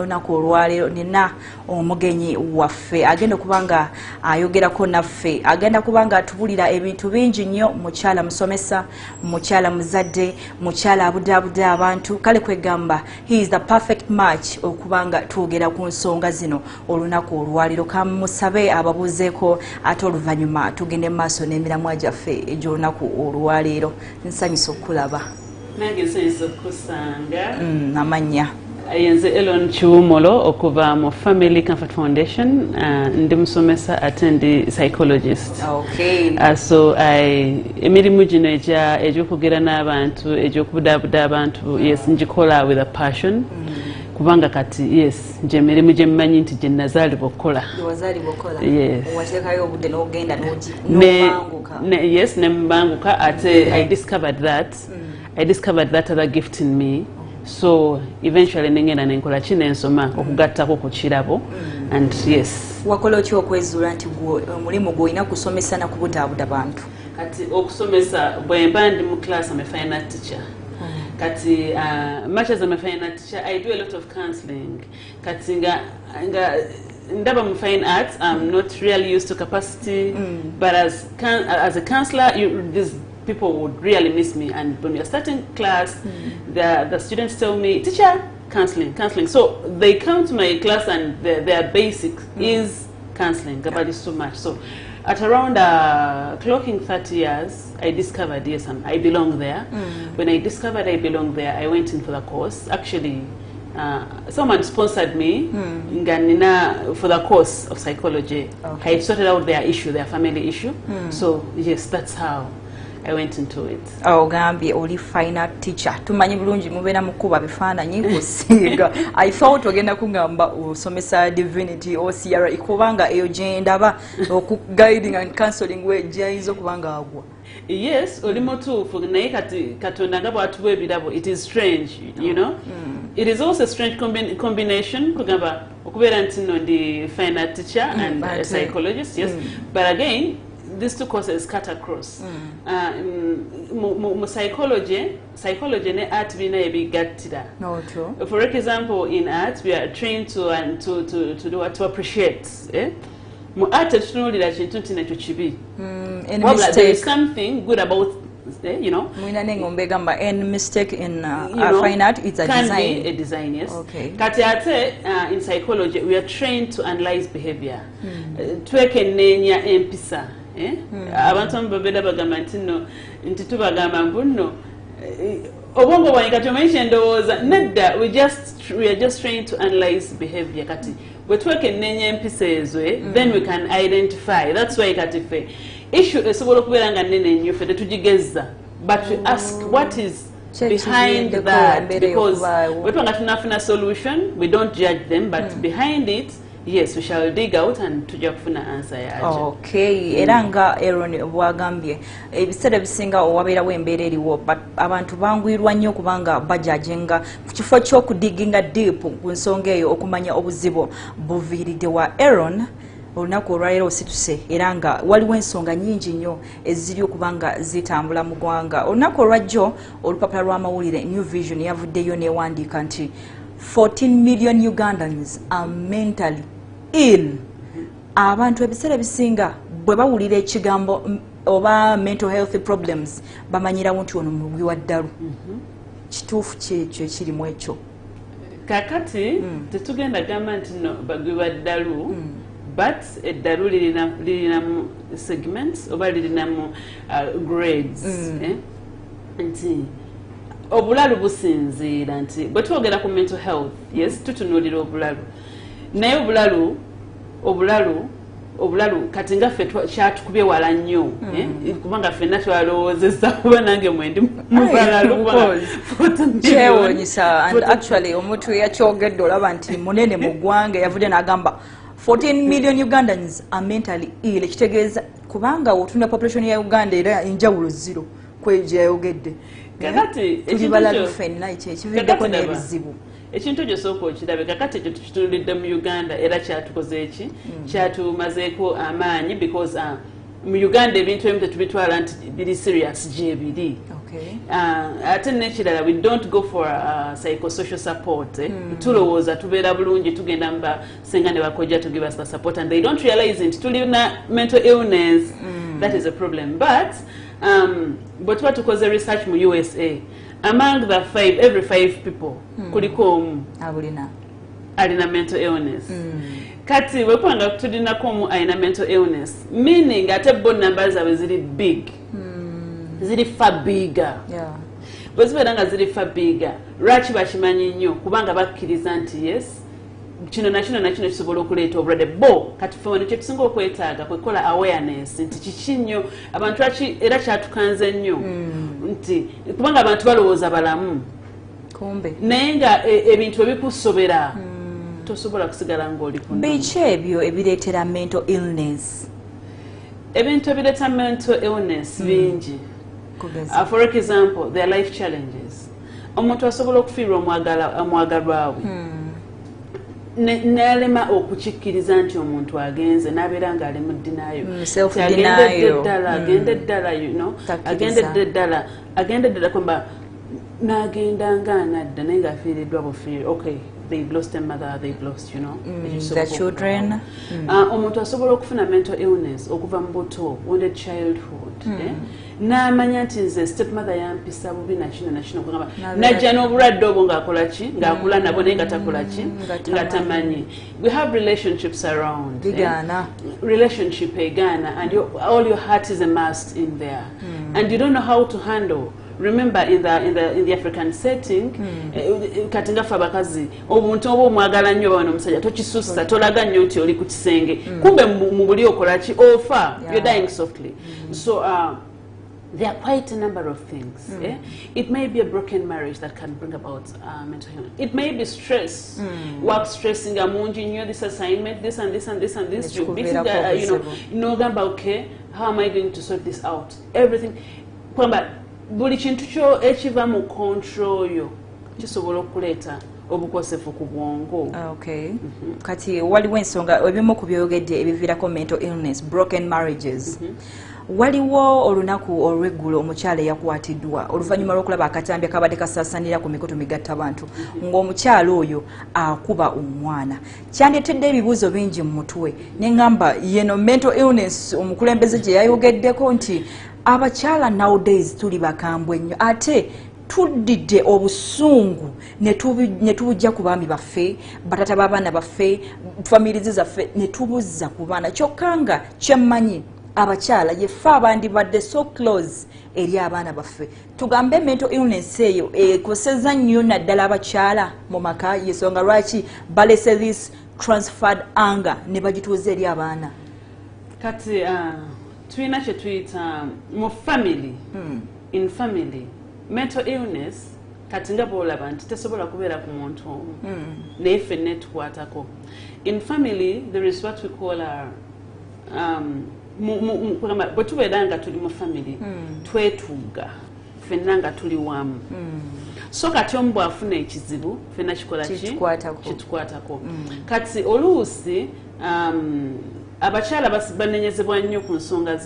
Olunaku olwaleero nina omugenyi waffe agenda kubanga ayogerako naffe, agenda kubanga atubulira ebintu bingi nnyo. Mukyala musomesa, mukyala muzadde, mukyala abudaabuda abantu, kale kwegamba he is the perfect match okubanga twogera ku nsonga zino olunaku olwaleero. Kamusabe ababuuzeeko ate oluvannyuma tugende mu maaso n'emiramwa gyaffe egy'olunaku olwaleero. Nsanyusa okulaba. Nange nsanyusa okukusanga. Amannya Ayenze Elon Chiwumolo okuva mu Family Comfort Foundation. Ndi musomesa ate ndi psychologist. Okay. So emirimu gino egy'okugera n'abantu egy'okubudaabuda abantu, yes, ngikola with a passion. Kubanga kati yes nje emirimu gye mmanyi nti gye nazaalibwa okukola. Wazaalibwa okukola? Yes. Wateekayo obudde n'ogenda n'obanguka? Yes, ne mbanguka ate I discovered that other gift in me. So eventually nengenda nenkola kinensoma okugattako ku kirabo. And yes. Wakola ki okwezuula nti omulimu gw'olina kusomesa na kubudaabuda bantu? Kati okusomesa bwe mba ndi mu class I'm a fine art teacher. Kati much as I'm a fine art teacher, I do a lot of counseling. Kati nga ndaba mu fine arts, I'm not really used to capacity, but as a counselor, these people would really miss me. And when we are starting class, the students tell me, teacher, counseling. So they come to my class and their basic is counseling. About so much. So at around clocking 30 years, I discovered, yes, I belong there. When I discovered I belong there, I went in for the course. Actually, someone sponsored me for the course of psychology. Okay. I sorted out their issue, their family issue. So yes, that's how I went into it. Oh, Gambia, only fine art teacher. Tumanyi bulungi mubeera mukuba bifaananyi kusiiga. I thought ogenda kungamba osomesa divinity or CRE kubanga eyo gye ndaba guiding and counseling we gyayinza okubanga agwa. Yes, oli mutuufu naye kati Katonda nga bw'atuwa ebirabo, it is strange, you know. It is also a strange combination kugamba okubeera nti nno ndi fine art teacher and a psychologist, yes. But again, these two courses cut across. Psychology ne art bina ebigattira. No, true. For example, in art we are trained to appreciate. Mu art tutunulira kintu nti nakyo kibi. There is something good about, you know. Mwina nengombe gamba any mistake in fine art, it's a design. Can be a design, yes. Okay. Kati ate in psychology we are trained to analyze behavior. Twekenneenya empisa. Abantu mbabeda bagamba nti tubagamba mbuno obongo bwange kati omanyi endowooza nedda we are just trained to analyze behavior. Kati bwe twekenneenya empisa ezo then we can identify. That's why kati fe issue esobola okubeera nga nnene nnyo ffe tetugigezza, but we ask what is behind that, because bwe tuba nga tunafuna solution we don't judge them, but behind it, yes, we shall dig out and tujja kufuna answer yajo. Okay. Era nga Aaron bwagambye ebiseera bisinga owabeerawo embeera eriwo, but abantu bangwirwa nnyo kubanga bajajenga ku kifo ky'okudiginga deep ku nsonga eyo okumanya obuzibu buviiridde wa Aaron. Olunaku olwaleero situse era nga waliwo ensonga nnyingi nnyo eziri okubanga zitambula mu ggwanga. Olunaku olwajjo olupapula lw'amawulire New Vision yavuddeyo neewandiika nti 14 million Ugandans are mentally ill. Abantu ebiseera bisinga bwe bawulira ekigambo oba mental health problems bamanyirawo nti ono mubi wa ddalu. Kituufu kyekyo ekirimu ekyo? Kakati tetugenda gamba nti no bagwi wa ddalu, but eddalu lirinamu segments oba lirinamu grades. Nti obulalu businziira nti bwe twogera ku mental health, yes, tutunuulira obulalu. Naye obulalu kati nga ffe kyatukubye wala nnyo, kubanga ffenna twalowoozezza kuba nange mwendi mubalalu kyewuunyisa. And actually omuntu yakyogedde olaba nti munene mu ggwanga yavudde n'agamba 14 million Ugandans are mentally ill. Ekitegeeza kubanga otunda population ya Uganda era enjawulo zero kwejo yayogedde. Kakati tulibalalu ffenna ekividdeko n'ebizibu. Ekintu ekyo sooka okirabe. Kakati ekyo tukitulidde mu Uganda era kyatukoze eki, kyatumazeeko amaanyi, because mu Uganda ebintu ebimu tetubitwala nti biri serious gye biri. Okay. Ate nekirala we don't go for psychosocial support. Tulowooza tubeera bulungi tugenda mba senga ne bakojja to give us the support and they don't realize it. Tulina mental illness. That is a problem. But tuba tukoze research mu USA. Among the every 5 people kuliko omu alina mental illness. Kati wepanga tulinako omu alina mental illness. Meaning ate bone numbers zaabwe ziri big. Ziri far bigger. Yeah. Bwezibeera nga ziri far bigger. Lwaki bakimanyi nnyo kubanga bakkiriza nti yes kino na kino kisobola okuleeta obulwadde bo kati ffe wano kye tusinga okwetaaga kwekola awareness nti kiki nnyo abantu era kyatukanze nnyo nti kubanga abantu balowooza balamu kumbe naye nga ebintu ebikusobera tosobola kusigala ng'oli ku biki ebyo ebireetera mental illness? Ebintu ebireeta mental illness bingi. For example, their life challenges. Omuntu asobola okufiirwa omwagalwa we n'alema okukikkiriza nti omuntu agenze n'abeera ng'ali mu ddinayo agendedde kwamba n'agenda ng'anadda naye ng'afiiriddwa bufiiri. Okay, they've lost a mother, they've lost, their children. Omuntu asobola okufuna mental illness okuva mu buto, wounded childhood. N'amanya nti nze stepmother yampisa bubi na kino kugamba najja n'obulwadde obwo ng'akola ki ng'akula nabo naye nga takola ki nga tamanyi. We have relationships around. Relationship egaana and all your heart is immersed in there and you don't know how to handle. Remember in the African setting kati nga ffe abakazi omuntu oba omwagala nnyo oba n'omusajja tokisussa tolaga nnyo nti oli ku kisenge kumbe mu buli okola ki ofa you're dying softly. So there are quite a number of things. It may be a broken marriage that can bring about mental health. It may be stress, work stressing, this assignment, this and this and this and this. You're busy, okay, how am I going to sort this out? Everything. Buli kintu kyo ekiva mu control yo kisobola okuleeta obukosefu ku bwongo. Okay. Kati waliwo ensonga ebimu ku byogedde ebiviirako mental illness, broken marriages. Waliwo olunaku olw'eggulo omukyala yakwatiddwa oluvannyuma lw'okulaba akatambi akabadde kasaasanira ku mikutu migattabantu ng'omukyala oyo akuba omwana. Kyandetedde ebibuuzo bingi mu mutwe ne ngamba yeno mental illness omukulembeze gye yayogeddeko nti abakyala nowadays tuli bakambwe nnyo ate tuddidde obusungu ne tubujja ku baami baffe batata b'abaana baffe famirizi zaffe ne tubuzza ku baana kyokka nga kyemmanyi abakyala yeffe abandibadde so close eri abaana baffe tugambe mental illness eyo ekoseza nnyo naddala abakyala mu maka yensonga lwaki balese this transferred anger ne bagituuza eri abaana. Kati tulina kye tuyita mu family in family mental illness kati nga bw'olaba nti tesobola kubeera ku muntu omu naye ffenna tukwatako. In family there is what we call bwe tubeera nga tuli mu family twetuuga ffenna nga tuli wamu. So kati omu bw'afuna ekizibu ffenna kikola ki kitukwatako. Kati oluusi abakyala banenyezebwa nnyo ku nsonga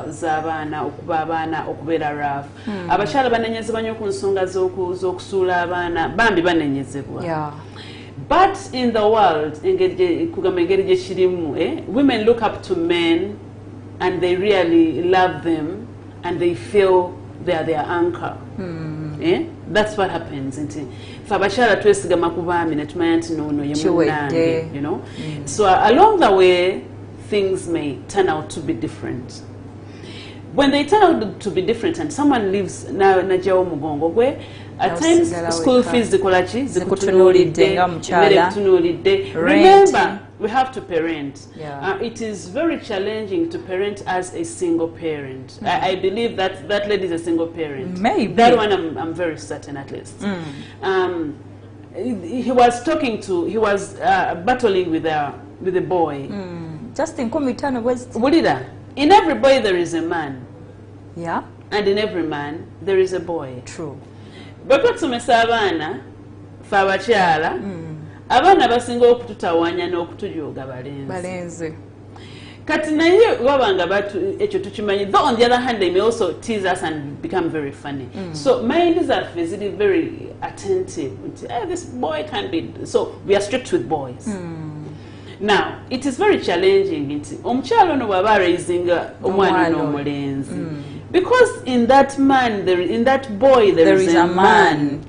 z'abaana okuba abaana okubeera raafu. Abakyala banenyezebwa nnyo ku nsonga z'okusuula abaana bambi banenyezebwa. But in the world kugamba engeri gye kirimu women look up to men and they really love them and they feel they are their anchor. That's what happens. If abakyala twesigama ku baami ne tumanya nti noono ye munnange. So along the way things may turn out to be different. When they turn out to be different and someone leaves najjawo mugongo gwe at times school fees zikola ki zikutunuulidde remember we have to parent. It is very challenging to parent as a single parent. I believe that lady is a single parent. Maybe. That one I'm very certain at least. He was battling with a boy. Just in Komitano West. In every boy there is a man. Yeah. And in every man there is a boy. True. But tusomesa abaana ffe abakyala abaana basinga okututawanya n'okutujooga balenzi. kati naye wabanga batu ekyo tukimanyi, though on the other hand they may also tease us and become very funny. So minds are physically very attentive. This boy can't be, so we are strict with boys. Now it is very challenging nti omukyalo no baba raising omwana n'omulenzi, because in that man in that boy there is a man.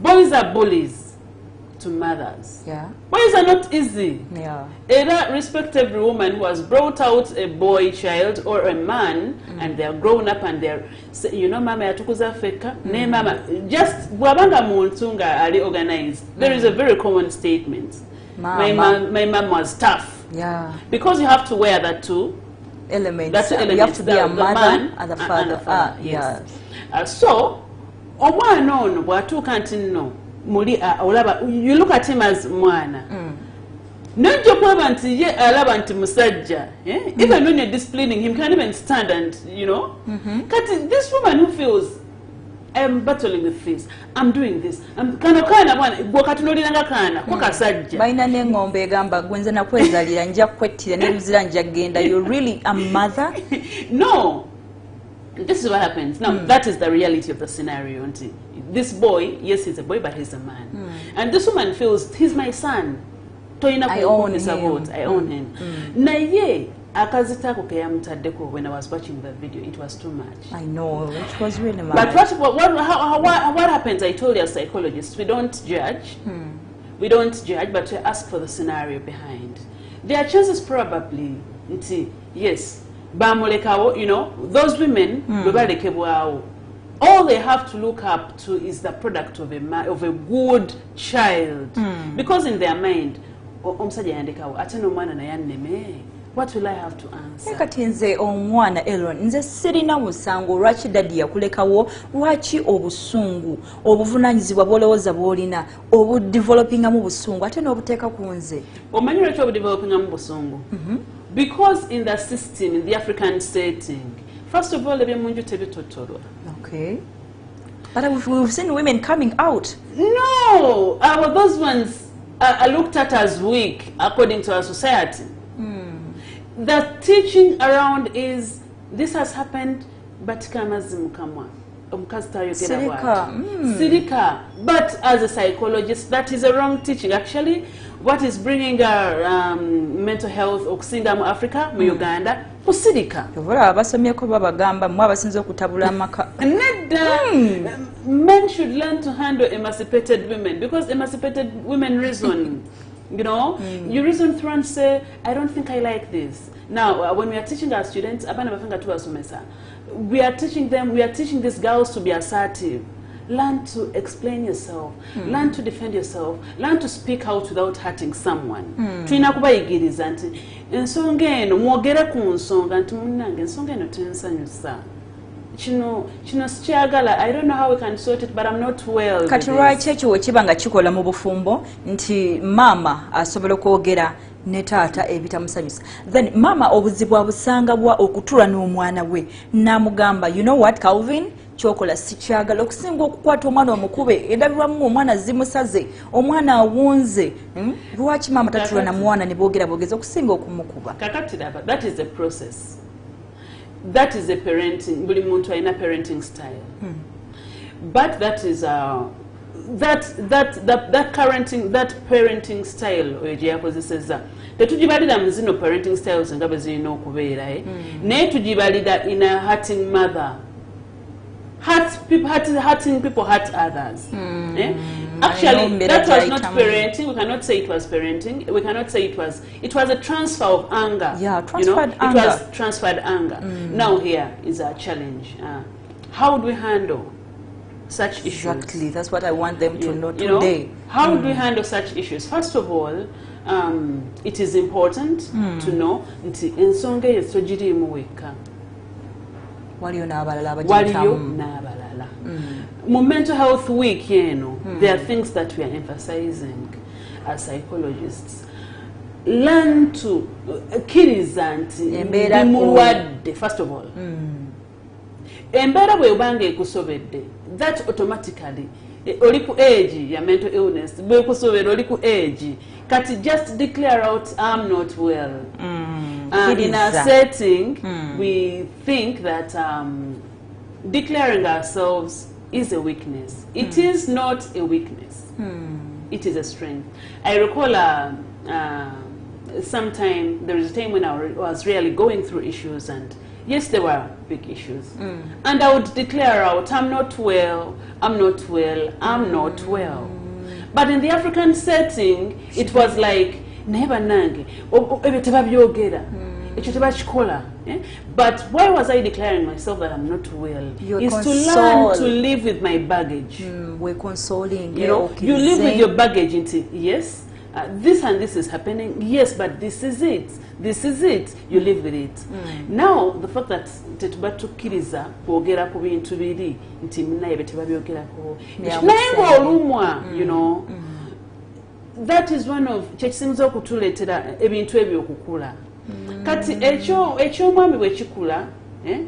Boys are bullies to mothers. Yeah. Boys are not easy. Yeah. A respectable woman who has brought out a boy child or a man and they are grown up and they're, you know, mama yatukuza feka, ne mama, just wabanga muntu nga ali organized. There is a very common statement. My mom was tough. Yeah. Because you have to wear that two elements. That's two elements. You have to be a mother and a father. And a father. Yes. So, omwana ono bwatuuka nti nno muli olaba, you look at him as mwana. Nojja kwaba nti ye alaba nti musajja. Even when you're disciplining him, can't even stand and, you know. Kati this woman who feels, I'm battling with this, I'm doing this, I'm kana bwana gwakatunoliranga kana kwa kasajja. Baina n'engombe egamba gwenze nakwezalira nja kwettira ne luzira nja genda. You're really a mother? No. This is what happens. Now, that is the reality of the scenario. Auntie. This boy, yes, he's a boy, but he's a man. And this woman feels, he's my son. I own him. I own him. Naye, akazitako ke yamutaddeko when I was watching the video, it was too much. I know, it was really mad. But what happens, I told you as psychologists, we don't judge. We don't judge, but we ask for the scenario behind. There are chances probably, yes, bamulekawo, you know, those women, all they have to look up to is the product of a good child. Because in their mind, what will I have to answer? Kati nze omwana Elon, nze sirina musango lwaki dadi yakulekawo, lwaki obusungu, obuvunanyizibwa bwolowooza bwolina, obudevelopinga mu busungu, ate n'obuteeka ku nze. Omanyi lwaki obudevelopinga mu busungu? Because in the system, in the African setting, first of all, ebyemunju tebitotorwa. Okay. But we've seen women coming out. No! Those ones are looked at as weak according to our society. The teaching around is, this has happened, but Sirika. Sirika. But as a psychologist, that is a wrong teaching. Actually, what is bringing our mental health okusinga mu Africa, mu Uganda, kusirika. Abasomyeko babagamba mwa basinze okutabula maka. Men should learn to handle emancipated women, because emancipated women reason. You know, you reason through and say, I don't think I like this. Now, when we are teaching our students, we are teaching them, we are teaching these girls to be assertive. Learn to explain yourself. Learn to defend yourself. Learn to speak out without hurting someone. Tulina kubayigiriza nti ensonga eno mwogere ku nsonga nti munnange ensonga eno tensanyusa. Kino sikyagala. I don't know how we can sort it, but I'm not well. Kati lwaki ekyo wekiba nga kikola mu bufumbo nti mama asobola okwogera ne taata ebitamusanyusa, then mama obuzibu abusanga bwa okutula n'omwana we namugamba, you know what Calvin, kyokola sikyagala, okusinga okukwata omwana omukube endabirwamu omwana zimusaze, omwana awunze. Lwaki mama tatula na mwana ne boogera boogeza okusinga okumukuba? Kakati that is a process. That is a parenting, buli muntu alina parenting style. But that is that parenting style oje yakozeseza tetujibalira mu zino parenting styles nga bwe zirina okubeera naye tujibalira in a hurting mother. Hurting people hurt others. Actually, that was not parenting. We cannot say it was parenting. We cannot say it was a transfer of anger. Yeah, transferred anger. It was transferred anger. Now here is our challenge. How do we handle such issues? Exactly, that's what I want them to know today. How do we handle such issues? First of all, it is important to know nti ensonga yeso giri muweka. Waliyo n'abalala abajitamu. Mu mental health week, there are things that we are emphasizing as psychologists. Learn to kiriza nti bimulwadde, first of all. Embeera bw'ebanga ekusobedde, that automatically oli ku age ya mental illness, bw'ekusobera oli ku age kati just declare out I'm not well. In our setting, we think that declaring ourselves is a weakness. It is not a weakness. It is a strength. I recall sometime, there was a time when I was really going through issues, and yes, there were big issues. And I would declare out, I'm not well, I'm not well, I'm not well. But in the African setting, it was like, never nange, but why was I declaring myself that I'm not well? Is to learn to live with my baggage. We're consoling. You know, you live with your baggage into, yes, this and this is happening, yes, but this is it. This is it. You live with it. Now, the fact that tetuba tukkiriza kwogera ku bintu biri nti naye betebabyogerako naye olumwa, you know, that is one of kyekisinza okutuleetera ebintu ebyo okukula. Kati ekyomwami bwe kikula,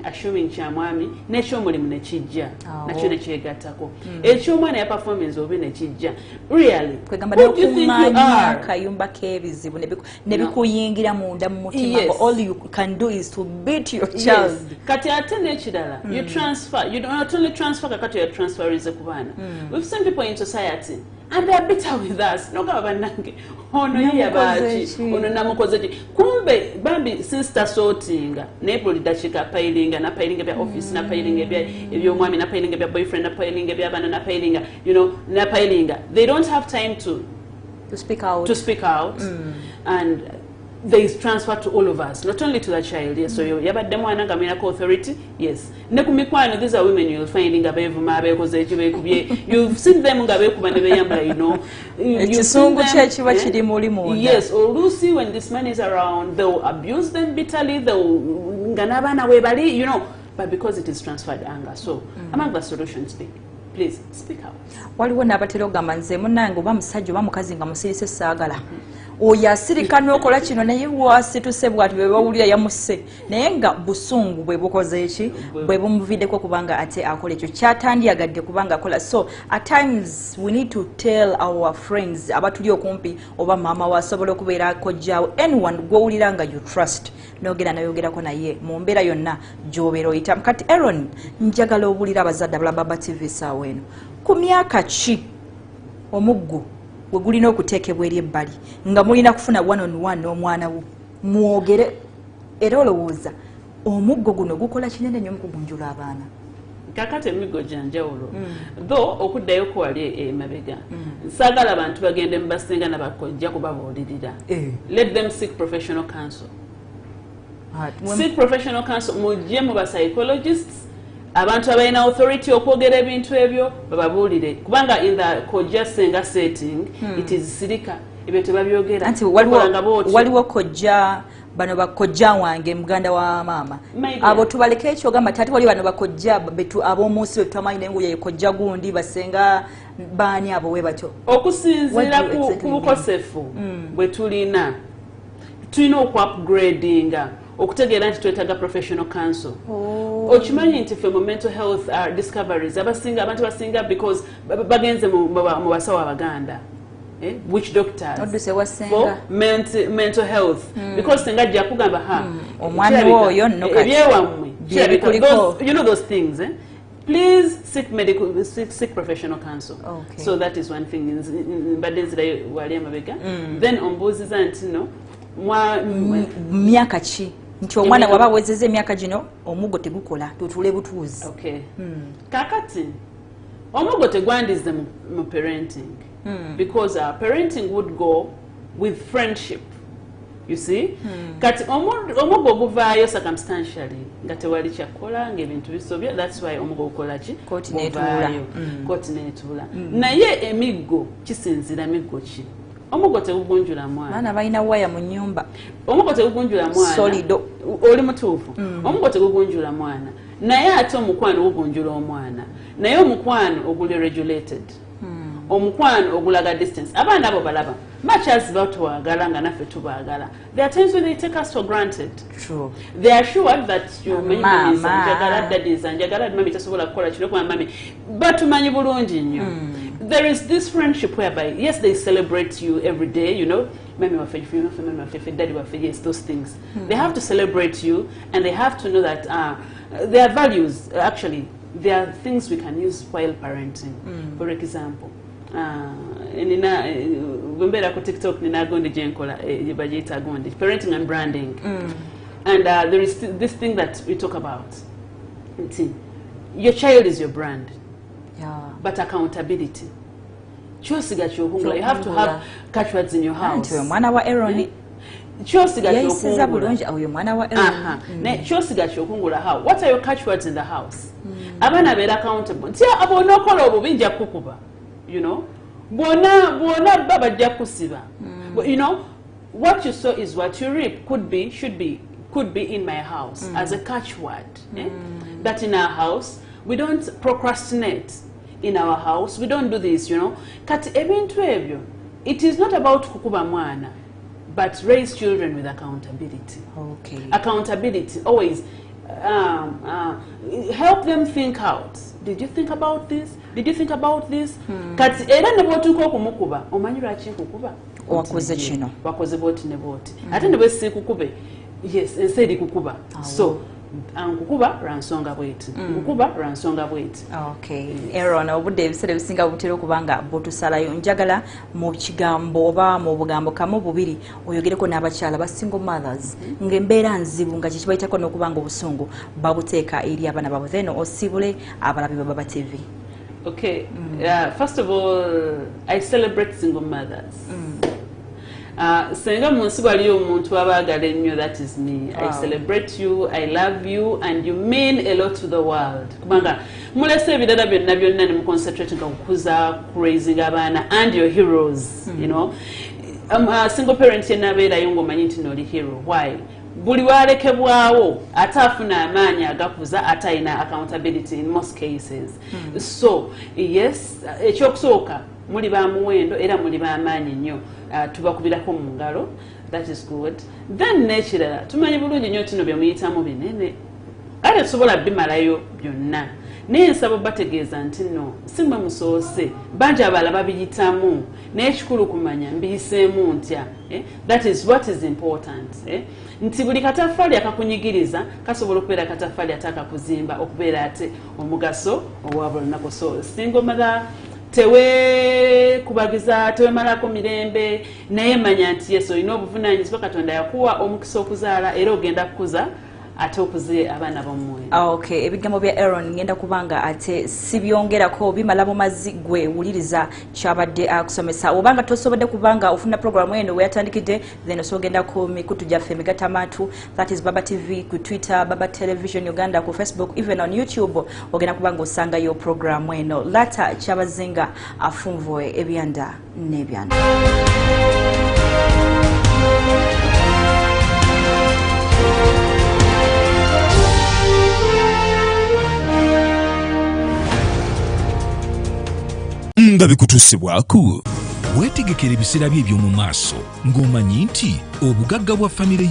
assuming kya mwami n'ekyomulimu ne kijja nakyo ne kyegattako, ekyomwana ya performance oba ne kijja, really kwegamba n'okuŋŋaanya akayumba k'ebizibu ne bikuyingira munda mu mutima, all you can do is to beat your child. Kati ate n'ekirala, you transfer, you not only transfer kakati you're transferring ku baana. We've seen people in society and they are bitter with us. Nogaba bannange ono yabaaki ono namukoze kumbe bambi sister sortinga n'ebuli dakiika payiringa na payiringa bya office na payiringa eby'omwami na payiringa bya boyfriend na payiringa by'abaana na payiringa, you know, na payiringa. They don't have time to speak out. And there is transfer to all of us, not only to the child. Yes, so yabadde mwana nga mirako authority, yes, ne ku mikwano, these are women you'll find nga beevuma beekoze ekibekubye, you've seen them nga beekuba ne beyambala, you know, ekisungu kyekiba kiri muli munda. Yes, oluusi when this man is around, they'll abuse them bitterly, they'll nga n'abaana weebali, you know, but because it is transferred anger. So among the solutions, please speak out. Waliwo n'abatera okugamba nze munnange oba musajja oba mukazi nga musirise saagala oyo asirika n'okola kino naye wasituse bw'ati bwe bawulira yamusse naye nga busungu bwe bukoze eki bwe bumuviddeko kubanga ate akola ekyo kyatandyagadde kubanga akola. So at times we need to tell our friends abatuli okumpi oba maama wasobola okubeera kojjaawo, anyone gw'owulira nga you trust n'ogenda nayogerako naye mu mbeera yonna gy'obeera oyitamu. Kati Aaron, njagala obulira abazadde abalaba ba TV saawa eno, ku myaka ki omuggo we gulina okuteekebwa eri ebbali nga mulina kufuna one-on-one n'omwana wo mwogere era olowooza omuggo guno gukola kinene nnyo mu kugunjula abaana? Kakati emiggo gya njawulo, though okuddayo kuwali emabega saagala abantu bagende mu basinga nabakojja kubabuulirira. Let them seek professional counsel. Seek professional counsel. Mujje mu psychologists, abantu abalina authority okwogera ebintu ebyo bababuulire, kubanga in the kojja senga setting it is sirika ebyo tebabyogera. Anti waliwo kojja bano bakojja wange muganda wa maama abo tubaleke ekyo gamba tati wali bano bakojja betu ab'omunsi betwamanyi naye nguye kojja gundi basenga baani abo we batyo okusinziira ku bukosefu bwe tulina oku-upgradinga okutegeera nti twetaaga professional counsel. Okimanyi nti ffe mu mental health discoveries abantu basinga because bagenze mu basawo abaganda, witch doctors for mental health, because singa ajja kugamba omwami oyo ebyewammwe you know those things, please seek professional counsel. So that is one thing. Mbadde nzira wali amabega, then ombuuziza nti no myaka ki nti omwana waba wezeze emyaka gino omuggo tegukola tutule butuuzi. Kakati omuggo tegwandize mu parenting, because parenting would go with friendship, you see. Kati omuggo guvaayo circumstantially nga tewali kyakola ng'ebintu bisobya, that's why omuggo gukola ki kooti neetuula. Naye emiggo kisinzira miggo ki. Omuggo tegugunjula mwana. Baana balina waya mu nnyumba. Omuggo tegugunjula mwana. Solido. Oli mutuufu. Omuggo tegugunjula mwana. Naye ate omukwano gugunjula omwana. Naye omukwano oguli regulated. Omukwano ogulaga distance. Abaana abo balaba. Much as batwagala nga naffe tubaagala. There are times when they take us for granted. True. They are sure that you njagala daddies njagala mami tasobola kukola kino kwa mami. Batumanyi bulungi nnyo. there is this friendship whereby, yes, they celebrate you every day, you know, daddy, yes, those things. They have to celebrate you, and they have to know that their values, actually, there are things we can use while parenting. For example, TikTok, parenting and branding. And there is this thing that we talk about. Your child is your brand, but accountability. You have to have catchwords in your house. What are your catchwords in the house? Abaana be accountable. You know, you know, what you sow is what you reap. Could be, should be, could be in my house as a catchword. That in our house we don't procrastinate. In our house we don't do this, you know. It is not about kukuba mwana, but raise children with accountability. Okay. Accountability, always help them think out. Did you think about this? Did you think about this? Kati era ne botuko kumukuba omanyira chi kukuba wakoze kino wakoze boti ne boti ate ne bwesi kukube yes ensedi kukuba so kukuba ransonga bweti kukuba ransonga bweti. Okay, Aaron, obudde ebisere bisinga butera kubanga botusalayo njagala mu kigambo oba mu bugambo kamu bubiri oyogereko n'abakyala ba single mothers ng'embeera nzibu nga kikibayitako n'okubanga obusungu babuteeka eri abaana baabwe then osibule abalabi ba Baba TV. Okay, first of all, I celebrate single mothers. Senga munsi waliyo omuntu abagala ennyo, that is me. I celebrate you, I love you, and you mean a lot to the world. Kubanga mulese ebirala byonna byonna ne concentrate nga kukuza raising abaana and your heroes, you know. Single parent yenna abeerayo ng'omanyi nti n'oli hero. Why? Buli walekebwawo ate afuna amaanyi agakuza ate alina accountability in most cases. So yes, ekyokusooka muli ba muwendo era muli ba amaanyi nnyo. Tubakubirako mu ngalo, that is good. Then nekirala tumanyi bulungi nnyo tino bye muyitamu binene ate tusobola bimalayo byonna naye nsaba bategeeza nti no si mmwe musoose bangi abala babiyitamu n'ekikulu kumanya mbiyiseemu ntya. That is what is important. Nti buli katafali akakunyigiriza kasobola okubeera katafali atakakuzimba okubeera ate omugaso obwa lunaku. So single mother tewe kubagiza tewe malako mirembe naye manya nti yeso olina obuvunaanyizibwa Katonda yakuwa omukisa okuzaala era ogenda kukuza ate okuze abaana b'omwoyo. Okay, ebigambo bya Aaron ngenda kubanga ate sibyongerako bimala mu mazzi gwe wuliriza kyabadde akusomesa obanga tosobodde kubanga ofuna program eno weyatandikidde then osogenda ku mikutu gyaffe emigatamatu, that is Baba TV ku Twitter, Baba Television Uganda ku Facebook, even on YouTube ogenda kubanga osangayo program eno lata kyabazinga afunvoe ebyanda n'ebyanda. Nga bikutusibwaku wetegekera ebiseera bye eby'omu maaso ng'omanyi nti obugagga bwa famire